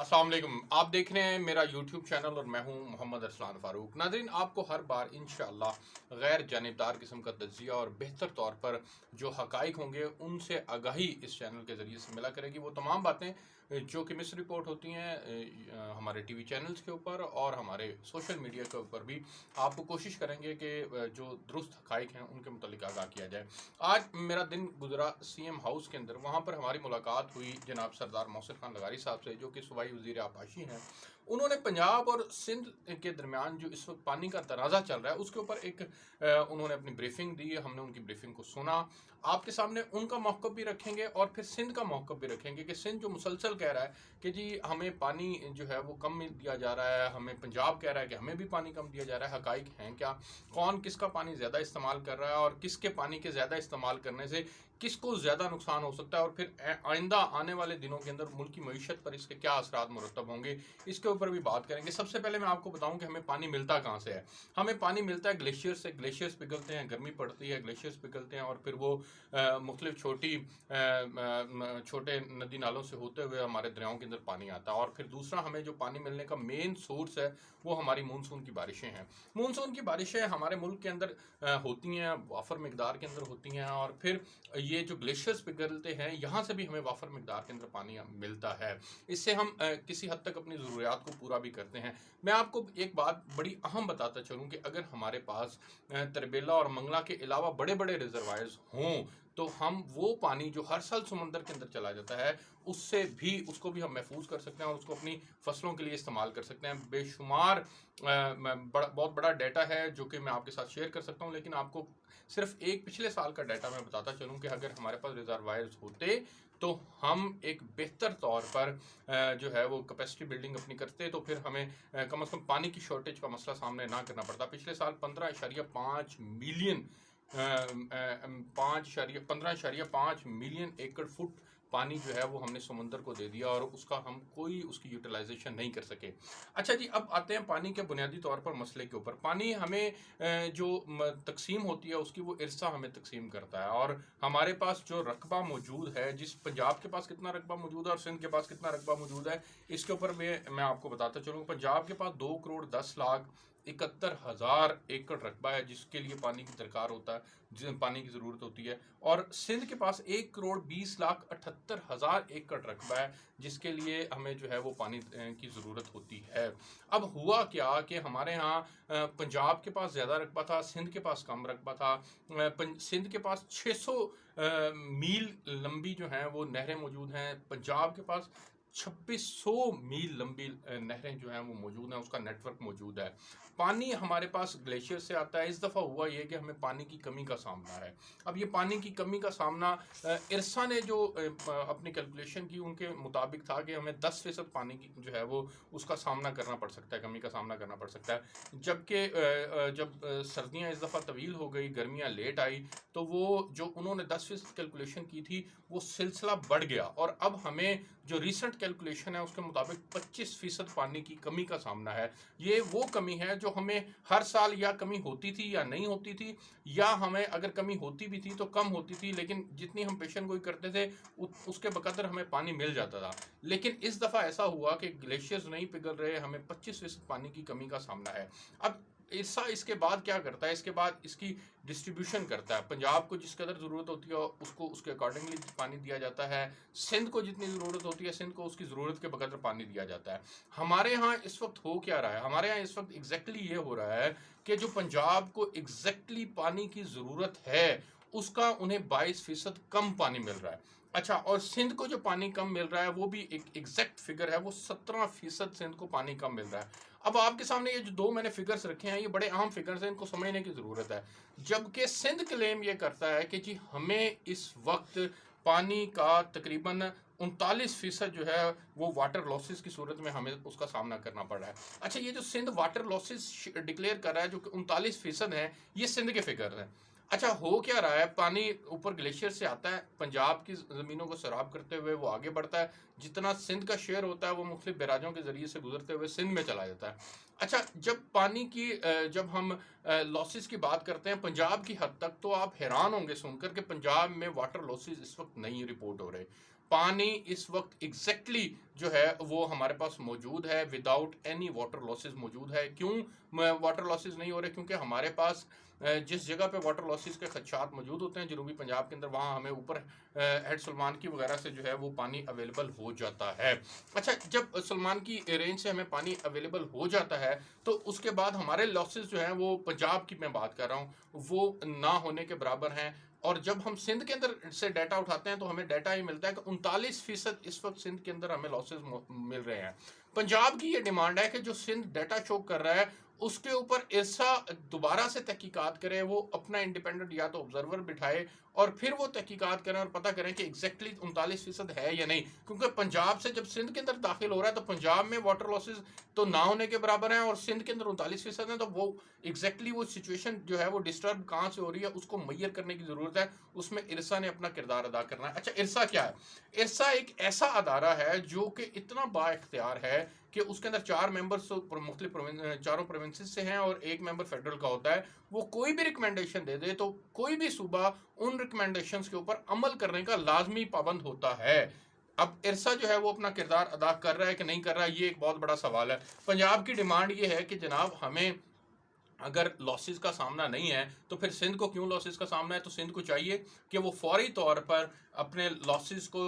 अस्सलाम वालेकुम। आप देख रहे हैं मेरा यूट्यूब चैनल और मैं हूं मोहम्मद अरसलान फ़ारूक। नाज़रीन, आपको हर बार इंशाअल्लाह गैर जानिबदार किस्म का तज्ज़िया और बेहतर तौर पर जो हक़ाइक़ होंगे उनसे आगाही इस चैनल के ज़रिए से मिला करेगी। वो तमाम बातें जो कि मिस रिपोर्ट होती हैं हमारे टीवी चैनल्स के ऊपर और हमारे सोशल मीडिया के ऊपर भी आपको कोशिश करेंगे कि जो दुरुस्त हक़ाइक़ हैं उनके मुतालिक आगाह किया जाए। आज मेरा दिन गुजरा सीएम हाउस के अंदर, वहाँ पर हमारी मुलाकात हुई जनाब सरदार मोहसिन खान लगारी साहब से, जो कि सूबाई वज़ीर आबाशी हैं। उन्होंने पंजाब और सिंध के दरमियान जो इस वक्त पानी का तनाज़ा चल रहा है उसके ऊपर एक उन्होंने अपनी ब्रीफिंग दी। हमने उनकी ब्रीफिंग को सुना। आपके सामने उनका मौक़िफ़ भी रखेंगे और फिर सिंध का मौक़िफ़ भी रखेंगे कि सिंध जो मुसलसल कह रहा है कि जी हमें पानी जो है वो कम दिया जा रहा है, हमें पंजाब कह रहा है कि हमें भी पानी कम दिया जा रहा है। हक़ाइक़ हैं क्या? कौन किसका पानी ज़्यादा इस्तेमाल कर रहा है और किसके पानी के ज़्यादा इस्तेमाल करने से किसको ज़्यादा नुकसान हो सकता है और फिर आइंदा आने वाले दिनों के अंदर मुल्क की मईशत पर इसके क्या असरात मुरतब होंगे, इसके ऊपर भी बात करेंगे। सबसे पहले मैं आपको बताऊं कि हमें पानी मिलता कहाँ से है। हमें पानी मिलता है ग्लेशियर से। ग्लेशियर्स पिघलते हैं, गर्मी पड़ती है, ग्लेशियर्स पिघलते हैं और फिर वो मुख्तलिफ छोटे नदी नालों से होते हुए हमारे दरियाओं के अंदर पानी आता है। और फिर दूसरा, हमें जो पानी मिलने का मेन सोर्स है वो हमारी मानसून की बारिशें हैं। मानसून की बारिशें हमारे मुल्क के अंदर होती हैं, वाफर मकदार के अंदर होती हैं और फिर ये जो ग्लेशियर्स पिघलते हैं यहाँ से भी हमें वाफर मकदार के अंदर पानी मिलता है। इससे हम किसी हद तक अपनी ज़रूरियात को पूरा भी करते हैं। मैं आपको एक बात बड़ी अहम बताता चलूँ कि अगर हमारे पास तरबेला और मंगला के अलावा बड़े बड़े रिजर्वायर्स हों तो हम वो पानी जो हर साल समंदर के अंदर चला जाता है उसको भी हम महफूज कर सकते हैं और उसको अपनी फसलों के लिए इस्तेमाल कर सकते हैं। बेशुमार बहुत बड़ा डाटा है जो कि मैं आपके साथ शेयर कर सकता हूँ, लेकिन आपको सिर्फ एक पिछले साल का डाटा मैं बताता चलूँ कि अगर हमारे पास रिजर्वायर्स होते तो हम एक बेहतर तौर पर जो है वो कैपेसिटी बिल्डिंग अपनी करते, तो फिर हमें कम से कम पानी की शॉर्टेज का मसला सामने ना करना पड़ता। पिछले साल 15.5 मिलियन 15.5 मिलियन एकड़ फुट पानी जो है वो हमने समुंदर को दे दिया और हम कोई उसकी यूटिलाइजेशन नहीं कर सके। अच्छा जी, अब आते हैं पानी के बुनियादी तौर पर मसले के ऊपर। पानी हमें जो तकसीम होती है उसकी वो इरसा हमें तकसीम करता है और हमारे पास जो रकबा मौजूद है, जिस पंजाब के पास कितना रकबा मौजूद है और सिंध के पास कितना रकबा मौजूद है, इसके ऊपर मैं आपको बताता चलूँ। पंजाब के पास 2,10,71,000 एकड़ रकबा है जिसके लिए पानी की दरकार होता है, पानी की ज़रूरत होती है। और सिंध के पास 1,20,78,000 एकड़ रकबा है जिसके लिए हमें जो है वो पानी की ज़रूरत होती है। अब हुआ क्या कि हमारे यहाँ पंजाब के पास ज़्यादा रकबा था, सिंध के पास कम रकबा था। सिंध के पास 600 मील लंबी जो हैं वो नहरें मौजूद हैं। पंजाब के पास 2600 मील लंबी नहरें जो हैं वो मौजूद हैं, उसका नेटवर्क मौजूद है। पानी हमारे पास ग्लेशियर से आता है। इस दफ़ा हुआ ये कि हमें पानी की कमी का सामना है। अब ये पानी की कमी का सामना इरसा ने जो अपनी कैलकुलेशन की उनके मुताबिक था कि हमें 10% पानी की जो है वो उसका सामना करना पड़ सकता है, कमी का सामना करना पड़ सकता है। जबकि जब सर्दियाँ इस दफ़ा तवील हो गई, गर्मियाँ लेट आई, तो वो जो उन्होंने 10% कैलकुलेशन की थी वो सिलसिला बढ़ गया और अब हमें जो रिसेंट कैलकुलेशन है उसके मुताबिक 25% पानी की कमी का सामना है। ये वो कमी है जो हमें हर साल या कमी होती थी या नहीं होती थी, या हमें अगर कमी होती भी थी तो कम होती थी, लेकिन जितनी हम पेशन गोई करते थे उसके बकदर हमें पानी मिल जाता था। लेकिन इस दफ़ा ऐसा हुआ कि ग्लेशियर्स नहीं पिघल रहे, हमें 25% पानी की कमी का सामना है। अब ऐसा इसके बाद क्या करता है, इसके बाद इसकी डिस्ट्रीब्यूशन करता है। पंजाब को जिस कदर ज़रूरत होती है उसको उसके अकॉर्डिंगली पानी दिया जाता है। सिंध को जितनी ज़रूरत होती है सिंध को उसकी ज़रूरत के बकदर पानी दिया जाता है। हमारे यहाँ इस वक्त हो क्या रहा है, हमारे यहाँ इस वक्त एग्जैक्टली ये हो रहा है कि जो पंजाब को एग्जैक्टली पानी की ज़रूरत है उसका उन्हें 22% कम पानी मिल रहा है। अच्छा, और सिंध को जो पानी कम मिल रहा है वो भी एक एग्जैक्ट फिगर है, वो 17% सिंध को पानी कम मिल रहा है। अब आपके सामने ये जो दो मैंने फिगर्स रखे हैं ये बड़े अहम फिगर्स हैं, इनको समझने की ज़रूरत है। जबकि सिंध क्लेम ये करता है कि जी हमें इस वक्त पानी का तकरीबन 39% जो है वो वाटर लॉसेस की सूरत में हमें उसका सामना करना पड़ रहा है। अच्छा, ये जो सिंध वाटर लॉसेस डिक्लेयर कर रहा है जो कि 39% है, ये सिंध के फिगर हैं। अच्छा, हो क्या रहा है, पानी ऊपर ग्लेशियर से आता है, पंजाब की ज़मीनों को सैराब करते हुए वो आगे बढ़ता है। जितना सिंध का शेयर होता है वो मुख्तलिफ बैराजों के ज़रिए से गुजरते हुए सिंध में चला जाता है। अच्छा, जब हम लॉसेस की बात करते हैं पंजाब की हद तक, तो आप हैरान होंगे सुनकर कि पंजाब में वाटर लॉसेस इस वक्त नहीं रिपोर्ट हो रहे। पानी इस वक्त एग्जैक्टली जो है वो हमारे पास मौजूद है, विदाउट एनी वाटर लॉसेस मौजूद है। क्यों वाटर लॉसेस नहीं हो रहे? क्योंकि हमारे पास जिस जगह पे वाटर लॉसेस के खदशात मौजूद होते हैं जनूबी पंजाब के अंदर, वहाँ हमें ऊपर हेड सलमान की वगैरह से जो है वो पानी अवेलेबल हो जाता है। अच्छा, जब सलमान की रेंज से हमें पानी अवेलेबल हो जाता है तो उसके बाद हमारे लॉसेस जो हैं वो पंजाब की मैं बात कर रहा हूँ वो ना होने के बराबर हैं। और जब हम सिंध के अंदर से डाटा उठाते हैं तो हमें डाटा ये मिलता है कि 39% इस वक्त सिंध के अंदर हमें लॉसेस मिल रहे हैं। पंजाब की ये डिमांड है कि जो सिंध डाटा शो कर रहा है उसके ऊपर ऐसा दोबारा से तहकीकात करे, वो अपना इंडिपेंडेंट या तो ऑब्जर्वर बिठाए और फिर वो तहकीकात करें और पता करें कि एग्जैक्टली 39% है या नहीं। क्योंकि पंजाब से जब सिंध के अंदर दाखिल हो रहा है तो पंजाब में वाटर लॉसेज तो ना होने के बराबर हैं और सिंध के अंदर 39% है, तो वो एग्जैक्टली वो सिचुएशन जो है वो डिस्टर्ब कहाँ से हो रही है उसको मैयर करने की ज़रूरत है। उसमें इरसा ने अपना किरदार अदा करना है। अच्छा, इरसा क्या है? इरसा एक ऐसा अदारा है जो कि इतना बाइख्तियार है कि उसके अंदर 4 मेंबर्स मुख्तलिफ चारों प्रोविंसेस से हैं और एक मेंबर फेडरल का होता है। वो कोई भी रिकमेंडेशन दे दे तो कोई भी सूबा उन रिकमेंडेशंस के ऊपर अमल करने का लाजमी पाबंद होता है। अब इरसा जो है वो अपना किरदार अदा कर रहा है कि नहीं कर रहा है, ये एक बहुत बड़ा सवाल है। पंजाब की डिमांड ये है कि जनाब हमें अगर लॉसेस का सामना नहीं है तो फिर सिंध को क्यों लॉसेस का सामना है? तो सिंध को चाहिए कि वो फौरी तौर पर अपने लॉसेस को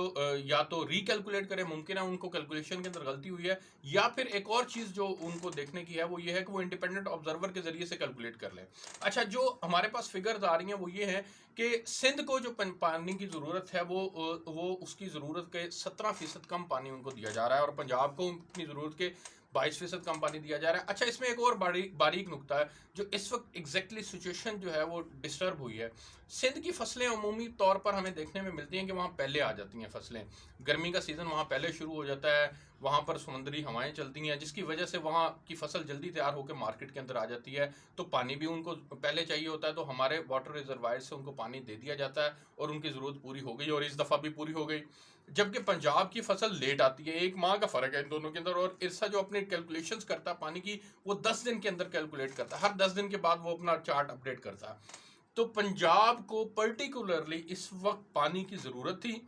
या तो रिकैलकुलेट करें, मुमकिन है उनको कैलकुलेशन के अंदर गलती हुई है, या फिर एक और चीज़ जो उनको देखने की है वो ये है कि वो इंडिपेंडेंट ऑब्जर्वर के जरिए से कैलकुलेट कर लें। अच्छा, जो हमारे पास फिगर्स आ रही हैं वो ये है कि सिंध को जो पानी की ज़रूरत है वो उसकी ज़रूरत के 17% कम पानी उनको दिया जा रहा है और पंजाब को अपनी ज़रूरत के 22% कम पानी दिया जा रहा है। अच्छा, इसमें एक और बारीक नुकता है जो इस वक्त एग्जैक्टली सिचुएशन जो है वो डिस्टर्ब हुई है। सिंध की फसलें अमूमी तौर पर हमें देखने में मिलती हैं कि वहाँ पहले आ जाती हैं फसलें, गर्मी का सीज़न वहाँ पहले शुरू हो जाता है, वहाँ पर समुद्री हवाएं चलती हैं जिसकी वजह से वहाँ की फसल जल्दी तैयार होकर मार्केट के अंदर आ जाती है। तो पानी भी उनको पहले चाहिए होता है, तो हमारे वाटर रिजर्वायर से उनको पानी दे दिया जाता है और उनकी ज़रूरत पूरी हो गई और इस दफ़ा भी पूरी हो गई। जबकि पंजाब की फसल लेट आती है, एक माह का फ़र्क है इन दोनों के अंदर। और इरसा जो अपने कैलकुलेशंस करता है पानी की, वो 10 दिन के अंदर कैलकुलेट करता है, हर 10 दिन के बाद वो अपना चार्ट अपडेट करता है। तो पंजाब को पर्टिकुलरली इस वक्त पानी की ज़रूरत थी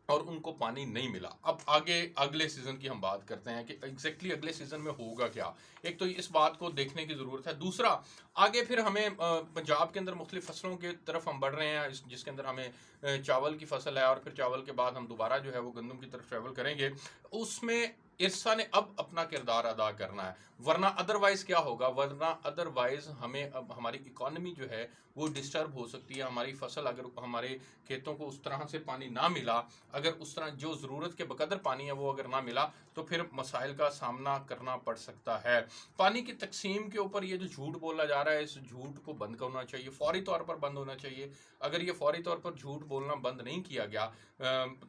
और उनको पानी नहीं मिला। अब आगे अगले सीज़न की हम बात करते हैं कि एग्जैक्टली अगले सीज़न में होगा क्या। एक तो इस बात को देखने की ज़रूरत है। दूसरा, आगे फिर हमें पंजाब के अंदर मुख्तलिफ फसलों की तरफ हम बढ़ रहे हैं जिसके अंदर हमें चावल की फसल है और फिर चावल के बाद हम दोबारा जो है वो गंदम की तरफ ट्रैवल करेंगे। उसमें इरसा ने अब अपना किरदार अदा करना है, वरना अदरवाइज क्या होगा? वरना अदरवाइज हमें अब हमारी इकॉनमी जो है वो डिस्टर्ब हो सकती है। हमारी फसल, अगर हमारे खेतों को उस तरह से पानी ना मिला, अगर उस तरह जो ज़रूरत के बकदर पानी है वो अगर ना मिला तो फिर मसाइल का सामना करना पड़ सकता है। पानी की तकसीम के ऊपर ये जो झूठ बोला जा रहा है, इस झूठ को बंद करना चाहिए, फौरी तौर पर बंद होना चाहिए। अगर ये फौरी तौर पर झूठ बोलना बंद नहीं किया गया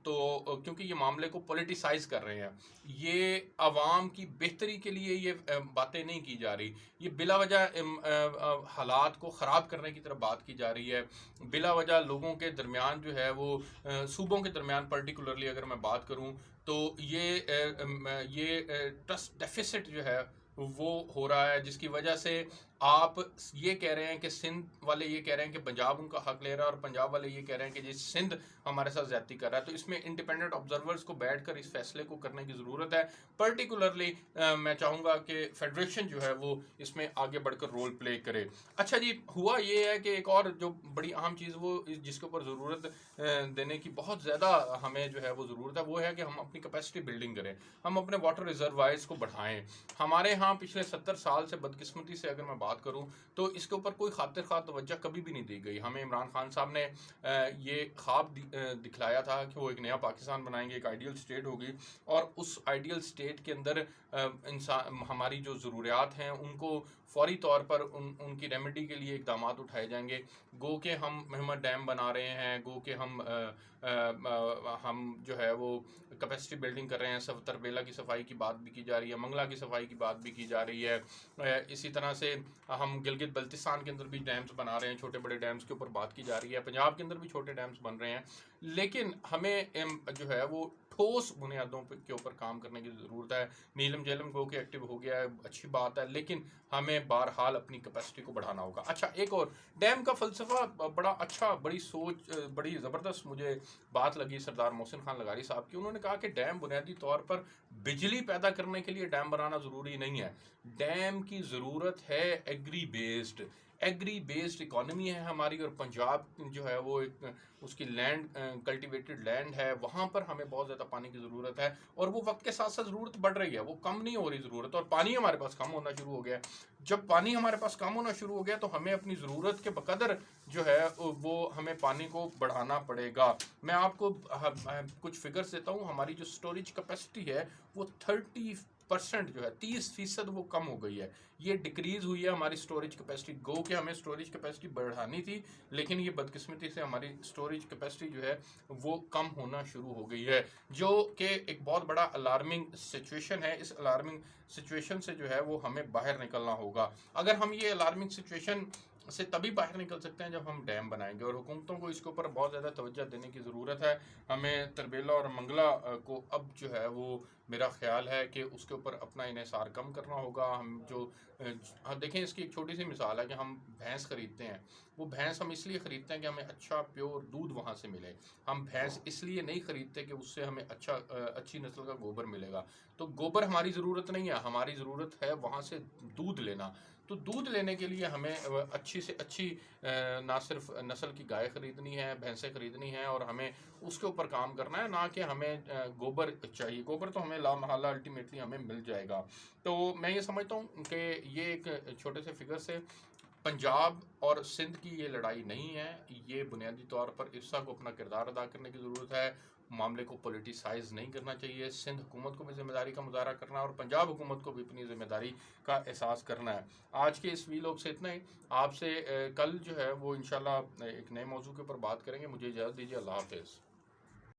तो क्योंकि ये मामले को पॉलिटिसाइज कर रहे हैं, ये आवाम की बेहतरी के लिए ये बातें नहीं की जा रही, ये बिला वजह हालात को ख़राब करने की तरफ बात की जा रही है। बिला वजह लोगों के दरमियान जो है वो सूबों के दरमियान पर्टिकुलरली अगर मैं बात करूं तो ये ट्रस्ट डेफिसिट जो है वो हो रहा है, जिसकी वजह से आप ये कह रहे हैं कि सिंध वाले ये कह रहे हैं कि पंजाब उनका हक ले रहा है और पंजाब वाले ये कह रहे हैं कि जी सिंध हमारे साथ ज्यादती कर रहा है। तो इसमें इंडिपेंडेंट ऑब्जर्वर्स को बैठकर इस फैसले को करने की ज़रूरत है। पर्टिकुलरली मैं चाहूँगा कि फेडरेशन जो है वो इसमें आगे बढ़कर रोल प्ले करे। अच्छा जी, हुआ ये है कि एक और जो बड़ी अहम चीज़ वो जिसके ऊपर ज़रूरत देने की बहुत ज़्यादा हमें जो है वो ज़रूरत है, वो है कि हम अपनी कैपेसिटी बिल्डिंग करें, हम अपने वाटर रिजर्वायर्स को बढ़ाएं। हमारे यहाँ पिछले 70 साल से बदकिस्मती से अगर मैं बात करूँ तो इसके ऊपर कोई खातिर खा तवज्जो कभी भी नहीं दी गई। हमें इमरान खान साहब ने ये ख्वाब दिखलाया था कि वो एक नया पाकिस्तान बनाएंगे, एक आइडियल स्टेट होगी और उस आइडियल स्टेट के अंदर इंसान हमारी जो ज़रूरियात हैं उनको फौरी तौर पर उनकी रेमेडी के लिए इकदाम उठाए जाएंगे। गो के हम महमद डैम बना रहे हैं, गो के हम जो है वो कैपेसिटी बिल्डिंग कर रहे हैं, तरबेला की सफाई की बात भी की जा रही है, मंगला की सफाई की बात भी की जा रही है। इसी तरह से हम गिलगित बल्तिस्तान के अंदर भी डैम्स बना रहे हैं, छोटे बड़े डैम्स के ऊपर बात की जा रही है, पंजाब के अंदर भी छोटे डैम्स बन रहे हैं। लेकिन हमें जो है वो ठोस बुनियादों के ऊपर काम करने की ज़रूरत है। नीलम झेलम गो के एक्टिव हो गया है, अच्छी बात है, लेकिन हमें बहरहाल अपनी कैपेसिटी को बढ़ाना होगा। अच्छा, एक और डैम का फ़लसफ़ा बड़ा अच्छा, बड़ी सोच, बड़ी ज़बरदस्त मुझे बात लगी सरदार मोहसिन खान लगारी साहब की। उन्होंने कहा कि डैम बुनियादी तौर पर बिजली पैदा करने के लिए डैम बनाना ज़रूरी नहीं है। डैम की ज़रूरत है एग्री बेस्ड इकॉनमी है हमारी, और पंजाब जो है वो एक उसकी लैंड, कल्टिवेटेड लैंड है, वहाँ पर हमें बहुत ज़्यादा पानी की ज़रूरत है, और वो वक्त के साथ साथ ज़रूरत बढ़ रही है, वो कम नहीं हो रही ज़रूरत, और पानी हमारे पास कम होना शुरू हो गया है। जब पानी हमारे पास कम होना शुरू हो गया तो हमें अपनी ज़रूरत के बकदर जो है वो हमें पानी को बढ़ाना पड़ेगा। मैं आपको कुछ फिगर्स देता हूँ। हमारी जो स्टोरेज कैपेसिटी है वो 30% जो है, 30% वो कम हो गई है, ये डिक्रीज़ हुई है हमारी स्टोरेज कैपेसिटी। गो के हमें स्टोरेज कैपेसिटी बढ़ानी थी, लेकिन ये बदकिस्मती से हमारी स्टोरेज कैपेसिटी जो है वो कम होना शुरू हो गई है, जो कि एक बहुत बड़ा अलार्मिंग सिचुएशन है। इस अलार्मिंग सिचुएशन से जो है वो हमें बाहर निकलना होगा। अगर हम ये अलार्मिंग सिचुएशन से तभी बाहर निकल सकते हैं जब हम डैम बनाएंगे, और हुकूमतों को इसके ऊपर बहुत ज़्यादा तवज्जो देने की ज़रूरत है। हमें तरबेला और मंगला को अब जो है वो, मेरा ख्याल है कि उसके ऊपर अपना इन्हिसार कम करना होगा। हम जो देखें, इसकी एक छोटी सी मिसाल है कि हम भैंस ख़रीदते हैं। वो भैंस हम इसलिए ख़रीदते हैं कि हमें अच्छा प्योर दूध वहाँ से मिले। हम भैंस इसलिए नहीं ख़रीदते कि उससे हमें अच्छी नस्ल का गोबर मिलेगा। तो गोबर हमारी ज़रूरत नहीं है, हमारी ज़रूरत है वहाँ से दूध लेना। तो दूध लेने के लिए हमें अच्छी से अच्छी ना सिर्फ नस्ल की गाय ख़रीदनी है, भैंसें ख़रीदनी हैं, और हमें उसके ऊपर काम करना है, ना कि हमें गोबर चाहिए। गोबर तो हमें लामहला अल्टीमेटली हमें मिल जाएगा। तो मैं ये समझता हूँ कि ये एक छोटे से फिगर से पंजाब और सिंध की ये लड़ाई नहीं है। ये बुनियादी तौर पर इफ्सा को अपना किरदार अदा करने की ज़रूरत है। मामले को पॉलिटिसाइज नहीं करना चाहिए। सिंध हुकूमत को भी जिम्मेदारी का मुजाहरा करना है, और पंजाब हुकूमत को भी अपनी जिम्मेदारी का एहसास करना है। आज के इस वीलॉग से इतना ही। आपसे कल जो है वो इंशाल्लाह एक नए मौजू के ऊपर बात करेंगे। मुझे इजाज़त दीजिए। अल्लाह हाफिज़।